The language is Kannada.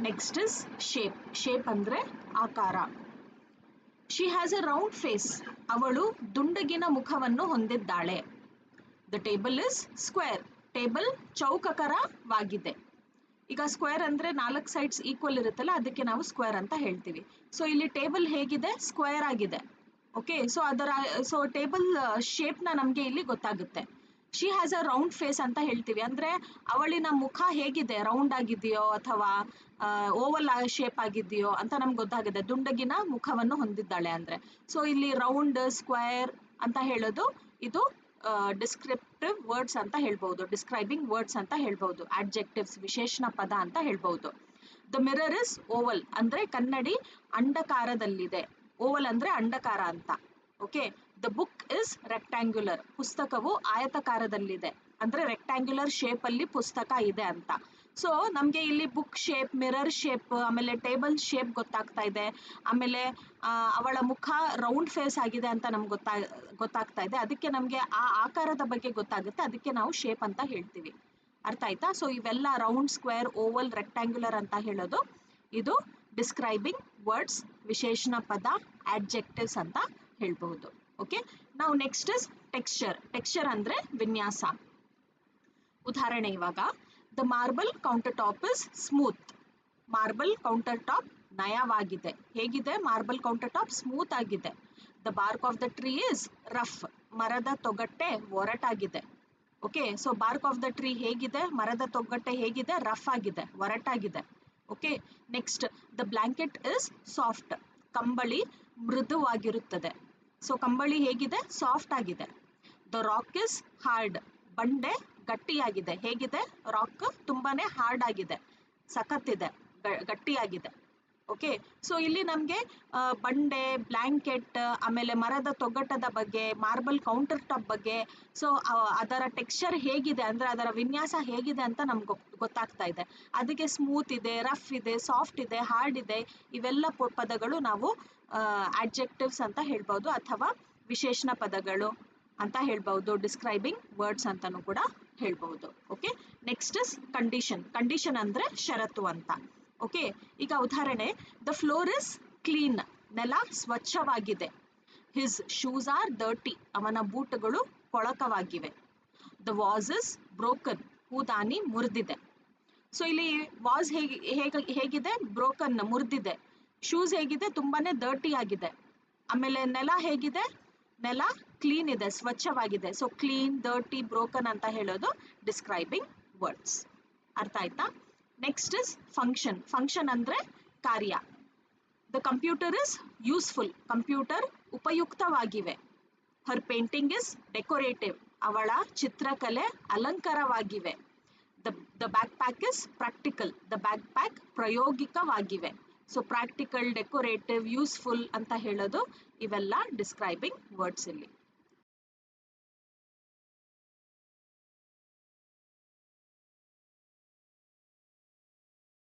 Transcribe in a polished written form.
Next is shape. ಶೇಪ್ ಅಂದರೆ ಆಕಾರ. She has a round face. ಅವಳು ದುಂಡಗಿನ ಮುಖವನ್ನು ಹೊಂದಿದ್ದಾಳೆ. The table is square. Table ಚೌಕಾಕಾರವಾಗಿದೆ. ಈಗ ಸ್ಕ್ವೇರ್ ಅಂದರೆ 4 ಸೈಡ್ಸ್ ಈಕ್ವಲ್ ಇರುತ್ತಲ್ಲ, ಅದಕ್ಕೆ ನಾವು ಸ್ಕ್ವೇರ್ ಅಂತ ಹೇಳ್ತೀವಿ. ಸೊ ಇಲ್ಲಿ ಟೇಬಲ್ ಹೇಗಿದೆ? ಸ್ಕ್ವೇರ್ ಆಗಿದೆ. ಓಕೆ, ಸೊ ಟೇಬಲ್ ಶೇಪ್ನ ನಮಗೆ ಇಲ್ಲಿ ಗೊತ್ತಾಗುತ್ತೆ. She has a round face ಅಂತ ಹೇಳ್ತೀವಿ ಅಂದರೆ ಅವಳಿನ ಮುಖ ಹೇಗಿದೆ, ರೌಂಡ್ ಆಗಿದೆಯೋ ಅಥವಾ ಓವಲ್ ಶೇಪ್ ಆಗಿದೆಯೋ ಅಂತ ನಮ್ಗೆ ಗೊತ್ತಾಗುತ್ತೆ. ದುಂಡಗಿನ ಮುಖವನ್ನು ಹೊಂದಿದ್ದಾಳೆ ಅಂದರೆ. ಸೊ ಇಲ್ಲಿ ರೌಂಡ್, ಸ್ಕ್ವೇರ್ ಅಂತ ಹೇಳೋದು ಇದು ಡಿಸ್ಕ್ರಿಪ್ಟಿವ್ ವರ್ಡ್ಸ್ ಅಂತ ಹೇಳ್ಬೋದು, ಡಿಸ್ಕ್ರೈಬಿಂಗ್ ವರ್ಡ್ಸ್ ಅಂತ ಹೇಳ್ಬೋದು, ಆಡ್ಜೆಕ್ಟಿವ್ಸ್, ವಿಶೇಷಣ ಪದ ಅಂತ ಹೇಳ್ಬೋದು. ದ ಮಿರರ್ ಇಸ್ ಓವಲ್ ಅಂದರೆ ಕನ್ನಡಿ ಅಂಡಕಾರದಲ್ಲಿದೆ. ಓವಲ್ ಅಂದರೆ ಅಂಡಕಾರ ಅಂತ. Okay, the book is rectangular. ಪುಸ್ತಕವು ಆಯತಕಾರದಲ್ಲಿದೆ ಅಂದರೆ ರೆಕ್ಟ್ಯಾಂಗ್ಯುಲರ್ ಶೇಪ್ ಅಲ್ಲಿ ಪುಸ್ತಕ ಇದೆ ಅಂತ. ಸೊ ನಮಗೆ ಇಲ್ಲಿ ಬುಕ್ ಶೇಪ್, ಮಿರರ್ ಶೇಪ್, ಆಮೇಲೆ ಟೇಬಲ್ ಶೇಪ್ ಗೊತ್ತಾಗ್ತಾ ಇದೆ. ಆಮೇಲೆ ಅವಳ ಮುಖ ರೌಂಡ್ ಫೇಸ್ ಆಗಿದೆ ಅಂತ ನಮ್ಗೆ ಗೊತ್ತಾಗ್ತಾ ಇದೆ. ಅದಕ್ಕೆ ನಮಗೆ ಆ ಆಕಾರದ ಬಗ್ಗೆ ಗೊತ್ತಾಗುತ್ತೆ. ಅದಕ್ಕೆ ನಾವು ಶೇಪ್ ಅಂತ ಹೇಳ್ತೀವಿ. ಅರ್ಥ ಆಯ್ತಾ? ಸೊ ಇವೆಲ್ಲ ರೌಂಡ್, ಸ್ಕ್ವೇರ್, ಓವಲ್, ರೆಕ್ಟ್ಯಾಂಗ್ಯುಲರ್ ಅಂತ ಹೇಳೋದು ಇದು ಡಿಸ್ಕ್ರೈಬಿಂಗ್ ವರ್ಡ್ಸ್, ವಿಶೇಷಣ ಪದ, ಆಡ್ಜೆಕ್ಟಿವ್ಸ್ ಅಂತ ಹೇಳ್ಬಹುದು. ಓಕೆ, ನಾವು ನೆಕ್ಸ್ಟ್ ಇಸ್ ಟೆಕ್ಸ್ಚರ್. ಟೆಕ್ಸ್ಚರ್ ಅಂದ್ರೆ ವಿನ್ಯಾಸ. ಉದಾಹರಣೆ ಇವಾಗ, the marble counter top is smooth. Marble counter top ನಯವಾಗಿದೆ. ಹೇಗಿದೆ ಮಾರ್ಬಲ್ ಕೌಂಟರ್ ಟಾಪ್? ಸ್ಮೂತ್ ಆಗಿದೆ. The bark of the tree is rough. ಮರದ ತೊಗಟೆ ಒರಟಾಗಿದೆ. Okay, so bark of the tree ಹೇಗಿದೆ? ಮರದ ತೊಗಟೆ ಹೇಗಿದೆ? ರಫ್ ಆಗಿದೆ, ಒರಟಾಗಿದೆ. Okay, next the blanket is soft. ಕಂಬಳಿ ಮೃದುವಾಗಿರುತ್ತದೆ. ಸೊ ಕಂಬಳಿ ಹೇಗಿದೆ? ಸಾಫ್ಟ್ ಆಗಿದೆ. The rock is hard. ಬಂಡೆ ಗಟ್ಟಿಯಾಗಿದೆ. ಹೇಗಿದೆ? ರಾಕ್ ತುಂಬಾನೇ ಹಾರ್ಡ್ ಆಗಿದೆ, ಸಖತ್ತಿದೆ, ಗಟ್ಟಿಯಾಗಿದೆ. ಓಕೆ, ಸೊ ಇಲ್ಲಿ ನಮಗೆ ಬಂಡೆ, ಬ್ಲ್ಯಾಂಕೆಟ್, ಆಮೇಲೆ ಮರದ ತೊಗಟದ ಬಗ್ಗೆ, ಮಾರ್ಬಲ್ ಕೌಂಟರ್ ಟಾಪ್ ಬಗ್ಗೆ, ಸೊ ಅದರ ಟೆಕ್ಸ್ಚರ್ ಹೇಗಿದೆ ಅಂದರೆ ಅದರ ವಿನ್ಯಾಸ ಹೇಗಿದೆ ಅಂತ ನಮ್ಗೆ ಗೊತ್ತಾಗ್ತಾ ಇದೆ. ಅದಕ್ಕೆ ಸ್ಮೂತ್ ಇದೆ, ರಫ್ ಇದೆ, ಸಾಫ್ಟ್ ಇದೆ, ಹಾರ್ಡ್ ಇದೆ. ಇವೆಲ್ಲ ಪದಗಳು ನಾವು ಆಡ್ಜೆಕ್ಟಿವ್ಸ್ ಅಂತ ಹೇಳ್ಬೋದು ಅಥವಾ ವಿಶೇಷಣ ಪದಗಳು ಅಂತ ಹೇಳ್ಬಹುದು, ಡಿಸ್ಕ್ರೈಬಿಂಗ್ ವರ್ಡ್ಸ್ ಅಂತಾನೂ ಕೂಡ ಹೇಳ್ಬಹುದು. Okay, next is condition. Condition ಅಂದ್ರೆ ಷರತ್ತು ಅಂತ. ಓಕೆ, ಈಗ ಉದಾಹರಣೆ, ದ ಫ್ಲೋರ್ ಇಸ್ ಕ್ಲೀನ್. ನೆಲ ಸ್ವಚ್ಛವಾಗಿದೆ. His shoes are dirty. ಅವನ ಬೂಟುಗಳು ಕೊಳಕವಾಗಿವೆ. The vase is broken. ಹೂದಾನಿ ಮುರಿದಿದೆ. ಸೊ ಇಲ್ಲಿ ವಾಸ್ ಹೇಗಿದೆ? ಬ್ರೋಕನ್, ಮುರಿದಿದೆ. ಶೂಸ್ ಹೇಗಿದೆ? ತುಂಬಾನೇ ಡರ್ಟಿ ಆಗಿದೆ. ಆಮೇಲೆ ನೆಲ ಹೇಗಿದೆ? ನೆಲ ಕ್ಲೀನ್ ಇದೆ, ಸ್ವಚ್ಛವಾಗಿದೆ. ಸೊ ಕ್ಲೀನ್, ಡರ್ಟಿ, ಬ್ರೋಕನ್ ಅಂತ ಹೇಳೋದು ಡಿಸ್ಕ್ರೈಬಿಂಗ್ ವರ್ಡ್ಸ್. ಅರ್ಥ ಆಯ್ತಾ? Next is function. ಫಂಕ್ಷನ್ ಅಂದ್ರೆ ಕಾರ್ಯ. The computer is useful. Computer ಉಪಯುಕ್ತವಾಗಿವೆ. Her painting is decorative. ಅವಳ ಚಿತ್ರಕಲೆ ಅಲಂಕಾರವಾಗಿವೆ. The backpack is practical. The backpack ಪ್ರಾಯೋಗಿಕವಾಗಿವೆ. ಸೊ ಪ್ರಾಕ್ಟಿಕಲ್, ಡೆಕೋರೇಟಿವ್, ಯೂಸ್ಫುಲ್ ಅಂತ ಹೇಳೋದು ಇವೆಲ್ಲ ಡಿಸ್ಕ್ರೈಬಿಂಗ್ ವರ್ಡ್ಸ್ ಇಲ್ಲಿ.